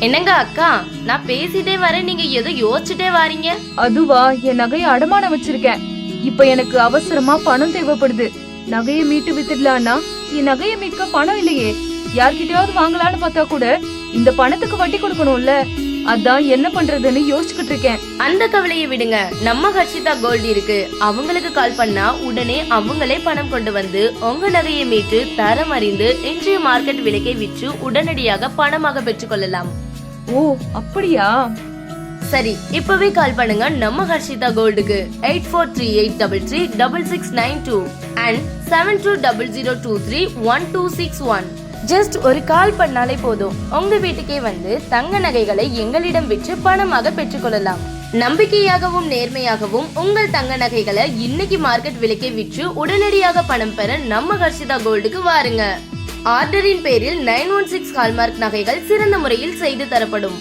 என்னங்க அக்கா, நான் பேசிட்டே வரேன், நீங்க ஏதோ யோசிச்சுட்டே வாரீங்க. அதுவா, என் நகையை அடமானம் வச்சிருக்கேன். இப்ப எனக்கு அவசரமா பணம் தேவைப்படுது. நகையை மீட்டு வித்துடலான்னா என் நகையை மீட்க பணம் இல்லையே. யார்கிட்டயாவது வாங்கலான்னு பார்த்தா கூட இந்த பணத்துக்கு வட்டி கொடுக்கணும்ல. அதான் என்ன பண்றதுன்னு யோசிச்சுக்கிட்டு இருக்கேன். அந்த கவலையை விடுங்க, நம்ம ஹர்ஷிதா கோல்டு இருக்கு. அவங்களுக்கு கால் பண்ணா உடனே அவங்களே பணம் கொண்டு வந்து உங்க நகையை மீட்டு தரம் அறிந்து இன்றைய மார்க்கெட் விலைக்கை விற்று உடனடியாக பணமாக பெற்றுக்கொள்ளலாம். ஓ அப்படியா? சரி, இப்பவே கால் பண்ணுங்க நம்ம ஹர்ஷிதா கோல்டுக்கு 8438336692 and 7200231261. ஜஸ்ட் ஒரு கால் பண்ணாலே போதும், உங்க வீட்டுக்கே வந்து தங்க நகைகளை எங்களிடம் விற்று பணமாக பெற்றுக்கொள்ளலாம். நம்பிக்கையாகவும் நேர்மையாகவும் உங்கள் தங்க நகைகளை இன்னைக்கு மார்க்கெட் விலைக்கே விற்று உடனடியாக பணம் பெற நம்ம ஹர்ஷிதா கோல்டுக்கு வாருங்க. ஆர்டரின் பேரில் 916 ஹால்மார்க் நகைகள் சிறந்த முறையில் செய்து தரப்படும்.